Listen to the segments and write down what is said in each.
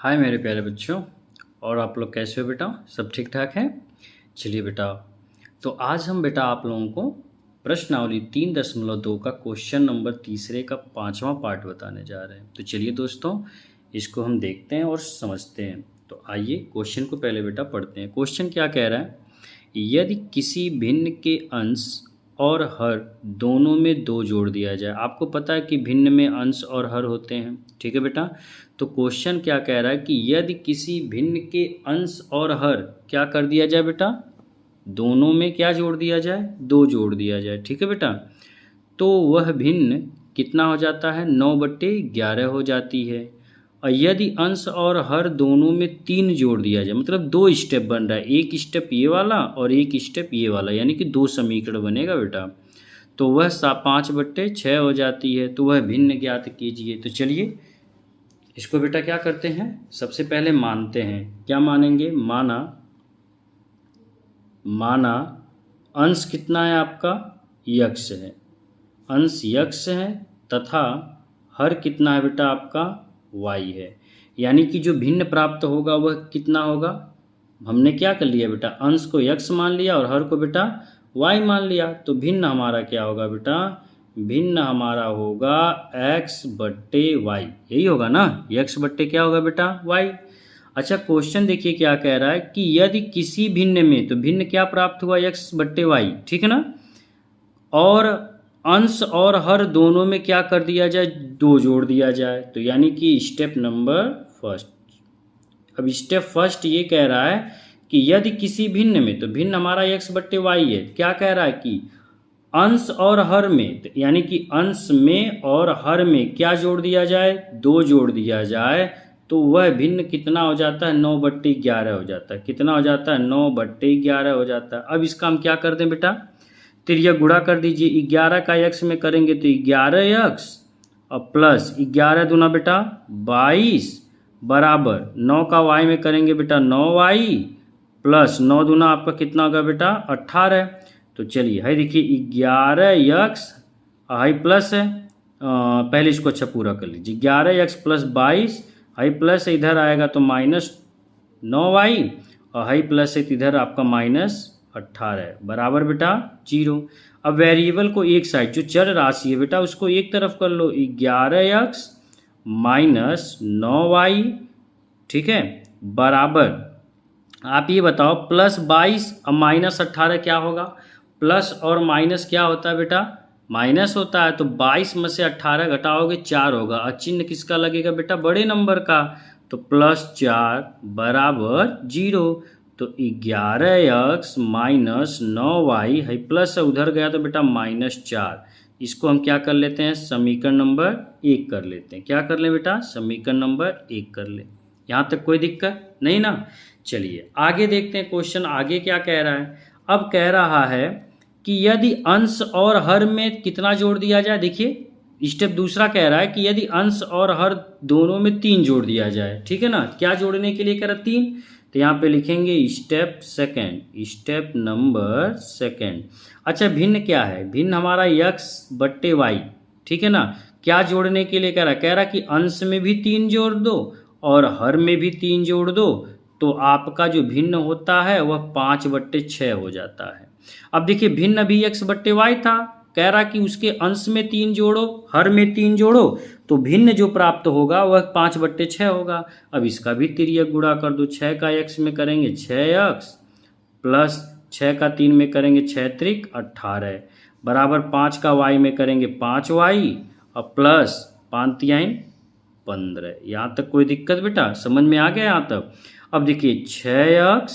हाय मेरे प्यारे बच्चों। और आप लोग कैसे हो बेटा? सब ठीक ठाक है? चलिए बेटा, तो आज हम बेटा आप लोगों को प्रश्नावली 3.2 का क्वेश्चन नंबर तीसरे का 5वां पार्ट बताने जा रहे हैं। तो चलिए दोस्तों, इसको हम देखते हैं और समझते हैं। तो आइए क्वेश्चन को पहले बेटा पढ़ते हैं। क्वेश्चन क्या कह रहा है? यदि किसी भिन्न के अंश और हर दोनों में 2 जोड़ दिया जाए। आपको पता है कि भिन्न में अंश और हर होते हैं, ठीक है बेटा? तो क्वेश्चन क्या कह रहा है कि यदि किसी भिन्न के अंश और हर क्या कर दिया जाए बेटा? दोनों में क्या जोड़ दिया जाए? 2 जोड़ दिया जाए, ठीक है बेटा? तो वह भिन्न कितना हो जाता है? 9/11 हो जाती है। और यदि अंश और हर दोनों में 3 जोड़ दिया जाए, मतलब 2 स्टेप बन रहा है, एक स्टेप ये वाला और एक स्टेप ये वाला, यानी कि 2 समीकरण बनेगा बेटा। तो वह 5/6 हो जाती है। तो वह भिन्न ज्ञात कीजिए। तो चलिए इसको बेटा क्या करते हैं, सबसे पहले मानते हैं। क्या मानेंगे? माना अंश कितना है आपका? यक्ष है। अंश यक्ष है तथा हर कितना है बेटा आपका? वाई है। यानी कि जो भिन्न प्राप्त होगा वह कितना होगा? हमने क्या कर लिया बेटा? अंश को यक्ष मान लिया और हर को बेटा वाई मान लिया। तो भिन्न हमारा क्या होगा बेटा? भिन्न हमारा होगा x/y। यही होगा ना? x/ क्या होगा बेटा? y। अच्छा, क्वेश्चन देखिए क्या कह रहा है कि यदि किसी भिन्न में, तो भिन्न क्या प्राप्त हुआ? x/y, ठीक है ना? और अंश और हर दोनों में क्या कर दिया जाए? 2 जोड़ दिया जाए। तो यानी कि स्टेप नंबर फर्स्ट। अब स्टेप फर्स्ट ये कह रहा है कि यदि किसी भिन्न में, तो भिन्न हमारा x/y है, क्या कह रहा है कि अंश और हर में, यानी कि अंश में और हर में क्या जोड़ दिया जाए? 2 जोड़ दिया जाए। तो वह भिन्न कितना हो जाता है? 9/11 हो जाता है। कितना हो जाता है? 9/11 हो जाता है। अब इसका हम क्या कर दें बेटा? तिर्यक गुणा कर दीजिए। 11 का यक्ष में करेंगे तो 11 यक्ष और प्लस 11 दूना बेटा 22 बराबर 9 का वाई में करेंगे बेटा 9y प्लस 9 दूना आपका कितना होगा बेटा? 18। तो चलिए हाई देखिए 11 यक्स हाई प्लस है, पहले इसको अच्छा पूरा कर लीजिए। 11 यक्स प्लस 22 हाई प्लस इधर आएगा तो -9y और हाई प्लस है इधर आपका -18 बराबर बेटा 0। अब वेरिएबल को एक साइड, जो चर राशि है बेटा उसको एक तरफ कर लो। 11x -9y, ठीक है, बराबर आप ये बताओ प्लस 22 और -18 क्या होगा? प्लस और माइनस क्या होता है बेटा? माइनस होता है। तो 22 में से 18 घटाओगे 4 होगा और चिन्ह किसका लगेगा बेटा? बड़े नंबर का। तो +4 बराबर 0। तो 11x -9y है प्लस उधर गया तो बेटा -4। इसको हम क्या कर लेते हैं? समीकरण नंबर 1 कर लेते हैं। क्या कर लें बेटा? समीकरण नंबर 1 कर लें। यहाँ तक कोई दिक्कत नहीं ना? चलिए आगे देखते हैं। क्वेश्चन आगे क्या कह रहा है? अब कह रहा है कि यदि अंश और हर में कितना जोड़ दिया जाए। देखिए स्टेप दूसरा कह रहा है कि यदि अंश और हर दोनों में 3 जोड़ दिया जाए, ठीक है ना? क्या जोड़ने के लिए कह रहा? 3। तो यहाँ पे लिखेंगे step second, step number second. अच्छा, भिन्न क्या है? भिन्न हमारा x/y, ठीक है ना? क्या जोड़ने के लिए कह रहा है? कह रहा कि अंश में भी 3 जोड़ दो और हर में भी 3 जोड़ दो। तो आपका जो भिन्न होता है वह 5/6 हो जाता है। अब देखिए भिन्न भी x/y था, कह रहा कि उसके अंश में 3 जोड़ो, हर में 3 जोड़ो, तो भिन्न जो प्राप्त होगा वह 5/6 होगा। अब इसका भी तिर्यक गुणा कर दो। 6 का x में करेंगे 6x प्लस 6 का 3 में करेंगे 6 त्रिक 18 बराबर 5 का y में करेंगे 5y और प्लस 5 तिहाई 15। यहाँ तक कोई दिक्कत बेटा? समझ में आ गया यहाँ तक? अब देखिए 6x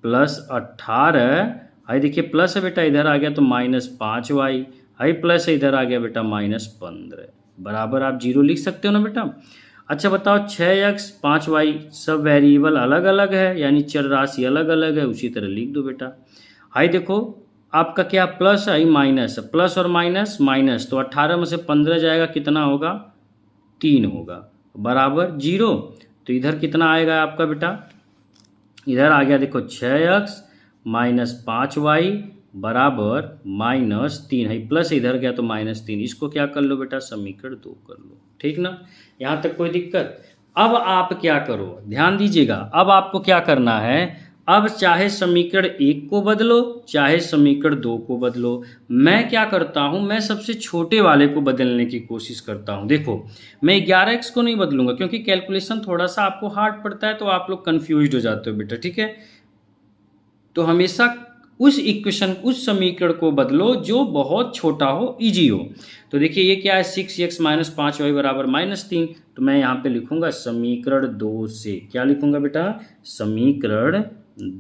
प्लस 18, हाई देखिए प्लस है बेटा इधर आ गया तो -5y, हाई प्लस है इधर आ गया बेटा -15 बराबर आप 0 लिख सकते हो ना बेटा? अच्छा बताओ 6x 5y सब वेरिएबल अलग अलग है, यानी चर राशि अलग अलग है, उसी तरह लिख दो बेटा। हाई देखो आपका क्या प्लस है, माइनस है, प्लस और माइनस माइनस, तो 18 में से 15 जाएगा कितना होगा? 3 होगा बराबर 0। तो इधर कितना आएगा आपका बेटा? इधर आ गया देखो 6x -5y बराबर -3 है, प्लस इधर गया तो -3। इसको क्या कर लो बेटा? समीकरण 2 कर लो, ठीक ना? यहाँ तक कोई दिक्कत? अब आप क्या करो, ध्यान दीजिएगा, अब आपको क्या करना है, अब चाहे समीकरण 1 को बदलो चाहे समीकरण 2 को बदलो, मैं क्या करता हूं, मैं सबसे छोटे वाले को बदलने की कोशिश करता हूं। देखो मैं 11x को नहीं बदलूंगा क्योंकि कैलकुलेशन थोड़ा सा आपको हार्ड पड़ता है, तो आप लोग कंफ्यूज हो जाते हो बेटा, ठीक है। तो हमेशा उस इक्वेशन, उस समीकरण को बदलो जो बहुत छोटा हो, इजी हो। तो देखिए ये क्या है, 6x माइनस 5y बराबर -3। तो मैं यहाँ पे लिखूंगा समीकरण 2 से, क्या लिखूंगा बेटा, समीकरण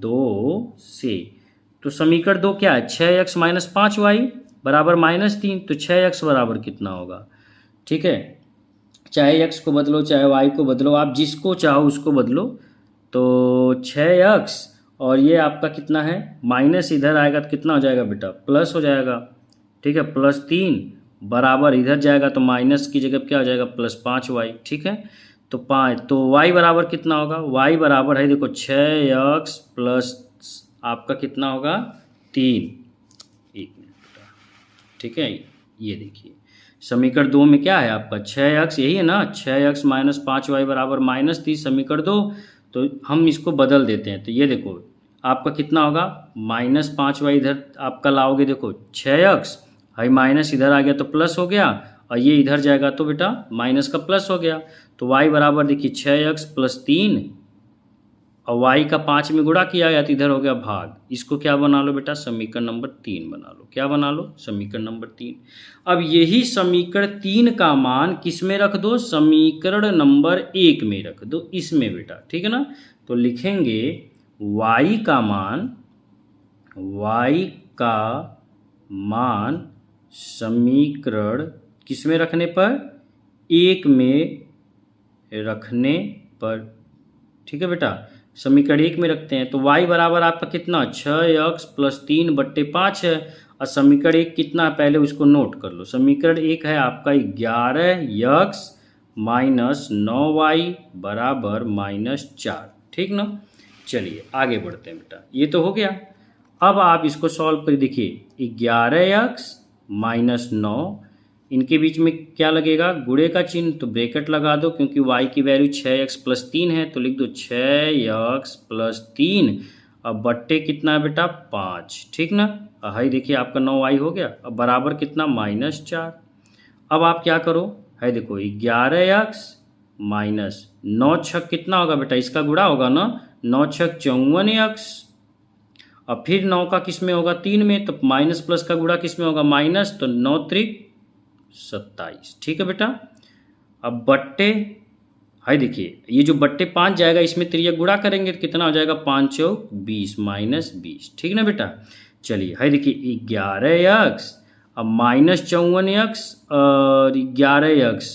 2 से। तो समीकरण 2 क्या है, 6x माइनस 5y बराबर -3। तो 6x बराबर कितना होगा, ठीक है। चाहे x को बदलो चाहे y को बदलो, आप जिसको चाहो उसको बदलो। तो 6x और ये आपका कितना है, माइनस इधर आएगा तो कितना हो जाएगा बेटा, प्लस हो जाएगा, ठीक है। +3 बराबर इधर जाएगा तो माइनस की जगह क्या हो जाएगा, +5y, ठीक है। तो 5, तो y बराबर कितना होगा, y बराबर है देखो 6x प्लस आपका कितना होगा 3। एक मिनट बेटा, ठीक है। ये देखिए समीकरण 2 में क्या है आपका 6x, यही है ना, 6x माइनस 5y बराबर -3 समीकरण 2। तो हम इसको बदल देते हैं, तो ये देखो आपका कितना होगा, -5y इधर आपका लाओगे, देखो 6x भाई माइनस इधर आ गया तो प्लस हो गया, और ये इधर जाएगा तो बेटा माइनस का प्लस हो गया। तो y बराबर देखिए 6x प्लस 3 और y का 5 में गुणा किया गया तो इधर हो गया भाग। इसको क्या बना लो बेटा, समीकरण नंबर 3 बना लो। क्या बना लो, समीकरण नंबर 3। अब यही समीकरण 3 का मान किस में रख दो, समीकरण नंबर 1 में रख दो, इसमें बेटा, ठीक है ना। तो लिखेंगे y का मान समीकरण किस में रखने पर, 1 में रखने पर, ठीक है बेटा। समीकरण 1 में रखते हैं तो y बराबर आपका कितना, 6x प्लस 3/5 है। और समीकरण 1 कितना है, पहले उसको नोट कर लो। समीकरण 1 है आपका 11x माइनस 9y बराबर -4, ठीक ना। चलिए आगे बढ़ते हैं बेटा, ये तो हो गया। अब आप इसको सॉल्व कर देखिए, 11x माइनस 9, इनके बीच में क्या लगेगा, गुणे का चिन्ह, तो ब्रैकेट लगा दो क्योंकि y की वैल्यू 6x प्लस 3 है, तो लिख दो 6x प्लस 3। अब बट्टे कितना है बेटा 5, ठीक ना। हाई देखिए आपका 9y हो गया, अब बराबर कितना -4। अब आप क्या करो, है देखो 11x माइनस 9 छक कितना होगा बेटा, इसका गुणा होगा ना, 9 छक 54x, और फिर 9 का किस में होगा, 3 में, तो माइनस प्लस का गुणा किस में होगा, माइनस, तो 9 त्रिक 27, ठीक है बेटा। अब बट्टे, हाय देखिए ये जो बट्टे 5 जाएगा इसमें त्रियक गुणा करेंगे तो कितना हो जाएगा, 5 चौक 20 -20, ठीक ना बेटा। चलिए हाय देखिए 11x अब -54x और 11x,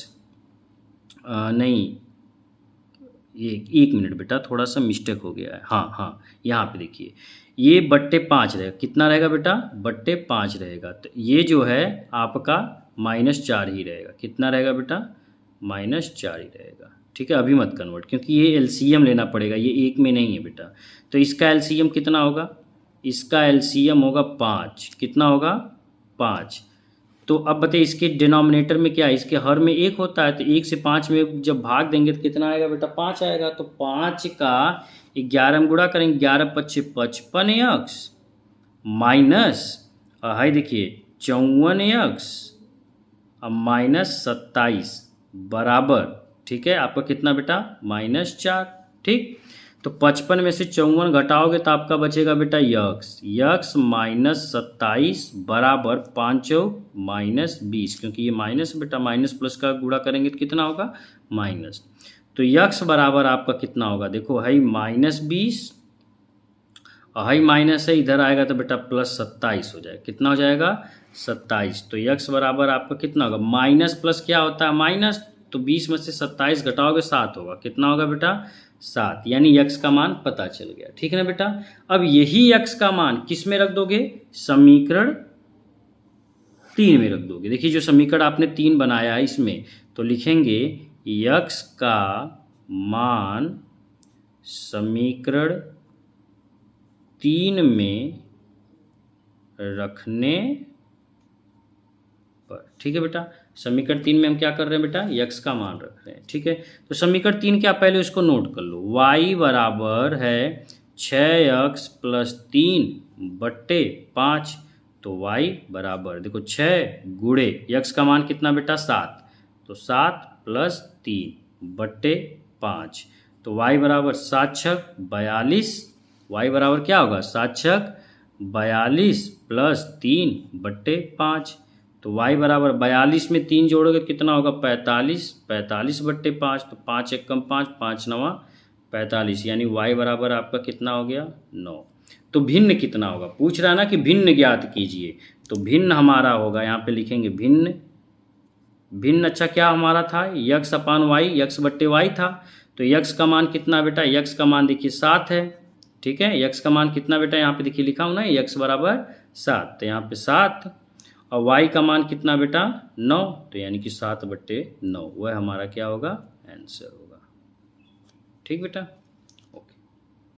नहीं एक मिनट बेटा, थोड़ा सा मिस्टेक हो गया है, हाँ यहाँ पे देखिए ये बट्टे 5 रहेगा, कितना रहेगा बेटा, बट्टे 5 रहेगा। तो ये जो है आपका -4 ही रहेगा, कितना रहेगा बेटा, -4 ही रहेगा, ठीक है। अभी मत कन्वर्ट क्योंकि ये एलसीएम लेना पड़ेगा, ये एक में नहीं है बेटा। तो इसका एलसीएम कितना होगा, इसका एलसीएम होगा 5, कितना होगा 5। तो अब बताइए इसके डिनोमिनेटर में क्या है, इसके हर में 1 होता है, तो 1 से 5 में जब भाग देंगे तो कितना आएगा बेटा, 5 आएगा। तो 5 का 11 में गुणा करेंगे, 11 × 5 = 55x माइनस, हाई देखिए 54x अब -27 बराबर, ठीक है, आपका कितना बेटा -4, ठीक। तो 55 में से 54 घटाओगे तो आपका बचेगा बेटा यक्स -27 बराबर 5 -20, क्योंकि ये माइनस बेटा, माइनस प्लस का गुणा करेंगे तो कितना होगा माइनस। तो यक्स बराबर आपका कितना होगा, देखो है -20 और हाई माइनस है, इधर आएगा तो बेटा +27 हो जाएगा, कितना हो जाएगा 27। तो यक्स बराबर आपका कितना होगा, माइनस प्लस क्या होता है माइनस, तो 20 में से 27 घटाओगे 7 होगा, कितना होगा बेटा 7, यानी यक्स का मान पता चल गया, ठीक है ना बेटा। अब यही यक्स का मान किस में रख दोगे, समीकरण 3 में रख दोगे। देखिए जो समीकरण आपने 3 बनाया है इसमें, तो लिखेंगे यक्स का मान समीकरण 3 में रखने पर, ठीक है बेटा। समीकरण 3 में हम क्या कर रहे हैं बेटा, यक्स का मान रख रहे हैं। ठीक है, तो समीकरण 3 क्या, पहले उसको नोट कर लो। y बराबर है 6x प्लस 3/5। तो y बराबर देखो 6 गुणे यक्स का मान कितना बेटा 7, तो 7 प्लस 3/5। तो y बराबर 7 छक 42। y बराबर क्या होगा 7 छक 42 प्लस 3/5। तो y बराबर 42 में 3 जोड़ोगे कितना होगा 45, 45/5। तो 5 एक कम 5, 5 नवा 45, यानी y बराबर आपका कितना हो गया 9। तो भिन्न कितना होगा, पूछ रहा है ना कि भिन्न ज्ञात कीजिए। तो भिन्न हमारा होगा, यहाँ पे लिखेंगे भिन्न। भिन्न अच्छा क्या हमारा था, यक्स अपान वाई, यक्स बट्टे वाई था। तो यक्स का मान कितना बेटा, यक्स का मान देखिए 7 है। ठीक है, यक्स का मान कितना बेटा, यहाँ पे देखिए लिखा हूँ ना, यक्स बराबर 7, तो यहाँ पे 7। और वाई का मान कितना बेटा 9, तो यानी कि 7/9, वह हमारा क्या होगा आंसर होगा। ठीक बेटा।